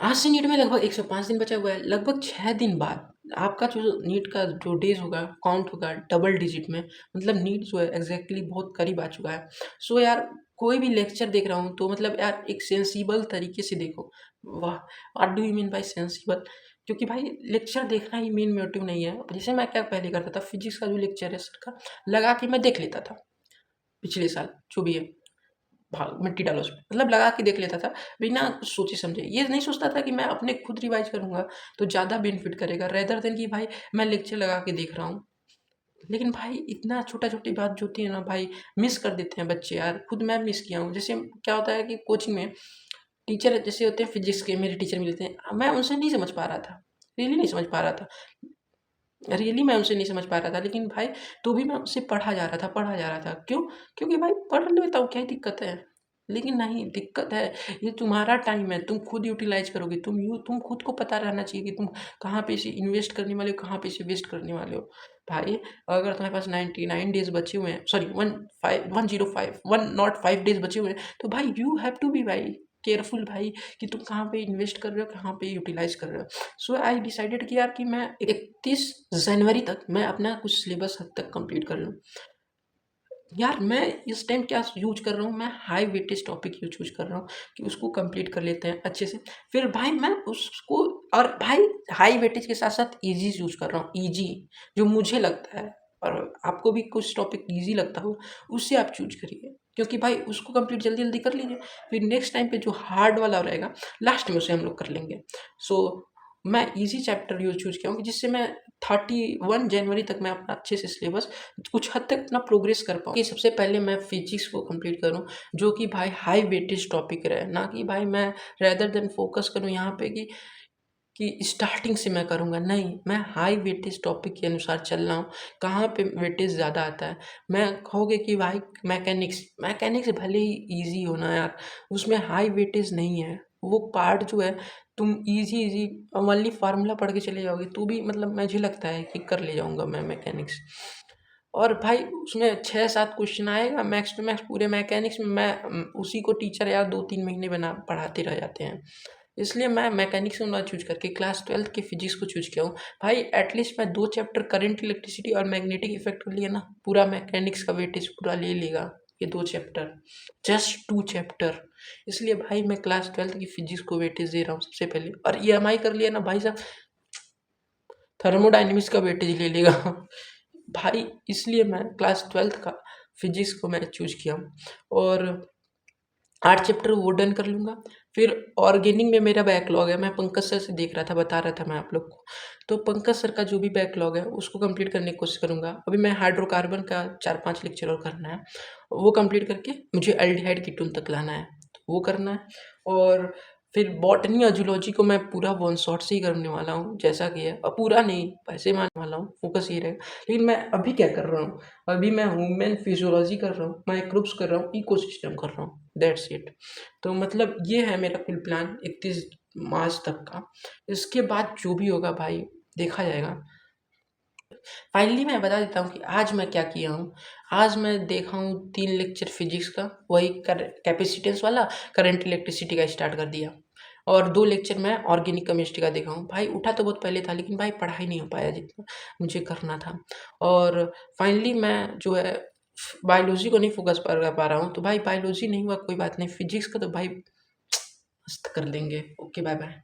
आज से नीट में लगभग 105 दिन बचा हुआ है। लगभग 6 दिन बाद आपका जो नीट का जो डेज़ होगा, काउंट होगा डबल डिजिट में, मतलब नीट जो है एग्ज़ैक्टली बहुत करीब आ चुका है। सो यार कोई भी लेक्चर देख रहा हूँ तो मतलब यार एक सेंसिबल तरीके से देखो। वाह! What do you mean by sensible? क्योंकि भाई लेक्चर देखना ही मेन मोटिव नहीं है। जैसे मैं क्या पहले करता था, फिज़िक्स का जो लेक्चर है सर का, लगा के मैं देख लेता था, पिछले साल जो भी है। भाग मिट्टी डालो उसमें, मतलब लगा के देख लेता था बिना कुछ सोचे समझे। ये नहीं सोचता था कि मैं अपने खुद रिवाइज़ करूँगा तो ज़्यादा बेनिफिट करेगा रेदर देन कि भाई मैं लेक्चर लगा के देख रहा हूँ। लेकिन भाई इतना छोटा-छोटी बात जो होती है ना भाई, मिस कर देते हैं बच्चे यार। खुद मैं मिस किया हूँ। जैसे क्या होता है कि कोचिंग में टीचर जैसे होते हैं, फिज़िक्स के मेरे टीचर मिलते हैं, मैं उनसे नहीं समझ पा रहा था। रियली नहीं समझ पा रहा था। रियली मैं उनसे नहीं समझ पा रहा था, लेकिन भाई तो भी मैं उससे पढ़ा जा रहा था। क्यों? क्योंकि भाई पढ़ लेता हूँ, क्या ही दिक्कत है? लेकिन नहीं, दिक्कत है, ये तुम्हारा टाइम है, तुम खुद यूटिलाइज़ करोगे। तुम खुद को पता रहना चाहिए कि तुम कहाँ पे इसे इन्वेस्ट करने वाले हो, कहाँ पे इसे वेस्ट करने वाले हो। भाई अगर तुम्हारे पास 99 डेज़ बचे हुए हैं, सॉरी 105 105 डेज़ बचे हुए हैं, तो भाई यू हैव टू बी भाई केयरफुल भाई कि तुम कहाँ पे इन्वेस्ट कर रहे हो, कहाँ पे यूटिलाइज़ कर रहे हो। सो आई डिसाइडेड कि यार कि मैं 31 जनवरी तक मैं अपना कुछ सिलेबस हद तक कंप्लीट कर लूँ। यार मैं इस टाइम क्या यूज़ कर रहा हूँ, मैं हाई वेटेज टॉपिक यूँ चूज़ कर रहा हूँ कि उसको कंप्लीट कर लेते हैं अच्छे से। फिर भाई मैं उसको, और भाई हाई वेटेज के साथ-साथ ईज़ी यूज़ कर रहा हूँ, ईज़ी जो मुझे लगता है, और आपको भी कुछ टॉपिक ईज़ी लगता हो, उससे आप चूज़ करिए। क्योंकि भाई उसको कंप्लीट जल्दी-जल्दी कर लीजिए, फिर नेक्स्ट टाइम पे जो हार्ड वाला रहेगा, लास्ट में उसे हम लोग कर लेंगे। सो मैं ईज़ी चैप्टर चूज़ किया हूँ कि जिससे मैं 31 जनवरी तक मैं अपना अच्छे से सिलेबस कुछ हद तक अपना प्रोग्रेस कर पाऊँ। कि सबसे पहले मैं फिजिक्स को कंप्लीट करूँ, जो कि भाई हाई वेटेज टॉपिक रहे, ना कि भाई मैं रेदर देन फोकस करूँ यहाँ पे कि स्टार्टिंग से मैं करूँगा, नहीं, मैं हाई वेटेज टॉपिक के अनुसार चल रहा हूँ। कहाँ पे वेटेज ज़्यादा आता है, मैं कहोगे कि भाई मैकेनिक्स भले ही ईज़ी हो ना यार, उसमें हाई वेटेज नहीं है। वो पार्ट जो है तुम ईज़ी ओनली फार्मूला पढ़ के चले जाओगे तो भी मतलब मुझे लगता है कि कर ले जाऊँगा मैं मैकेनिक्स। और भाई उसमें 6-7 क्वेश्चन आएगा मैक्स टू मैक्स पूरे मैकेनिक्स में, उसी को टीचर यार 2-3 महीने बना पढ़ाते रह जाते हैं। इसलिए मैं मैकेनिक्स को ना चूज़ करके क्लास 12 की फिजिक्स को चूज़ किया हूँ। भाई एटलीस्ट मैं 2 चैप्टर करंट इलेक्ट्रिसिटी और मैग्नेटिक इफेक्ट कर लिया ना, पूरा मैकेनिक्स का वेटेज पूरा ले लेगा ये 2 चैप्टर, जस्ट 2 चैप्टर। इसलिए भाई मैं क्लास 12 की फिजिक्स को वेटेज दे रहा हूँ सबसे पहले, और ईएमआई कर लिया ना भाई साहब, थर्मोडायनेमिक्स का वेटेज ले लेगा। भाई इसलिए मैं क्लास 12 का फिजिक्स को मैं चूज़ किया, और 8 चैप्टर वो डन कर लूँगा। फिर ऑर्गेनिक में मेरा बैकलॉग है, मैं पंकज सर से देख रहा था, बता रहा था मैं आप लोग को। तो पंकज सर का जो भी बैकलॉग है उसको कंप्लीट करने की कोशिश करूँगा। अभी मैं हाइड्रोकार्बन का 4-5 लेक्चर और करना है, वो कंप्लीट करके मुझे एल्डिहाइड कीटोन तक लाना है, तो वो करना है। और फिर बॉटनी और जूलॉजी को मैं पूरा वन शॉट से ही करने वाला हूँ जैसा कि है, और पूरा नहीं वैसे मारने वाला हूँ, फोकस ये रहेगा। लेकिन मैं अभी क्या कर रहा हूँ, अभी मैं ह्यूमन फिजियोलॉजी कर रहा हूँ, माइक्रोब्स कर रहा हूँ, इकोसिस्टम कर रहा हूँ, दैट्स इट। तो मतलब ये है मेरा कुल प्लान 31 मार्च तक का। इसके बाद जो भी होगा भाई देखा जाएगा। फाइनली मैं बता देता हूँ कि आज मैं क्या किया हूँ। आज मैं देखा हूँ 3 लेक्चर फिजिक्स का, वही कैपेसिटेंस वाला, करंट इलेक्ट्रिसिटी का स्टार्ट कर दिया, और 2 लेक्चर मैं ऑर्गेनिक केमिस्ट्री का देखा हूँ। भाई उठा तो बहुत पहले था, लेकिन भाई पढ़ाई नहीं हो पाया जितना मुझे करना था। और फाइनली मैं जो है बायोलॉजी को नहीं फोकस कर पा रहा हूँ, तो भाई बायोलॉजी नहीं हुआ कोई बात नहीं, फिजिक्स का तो भाई मस्त कर लेंगे। Okay, bye bye.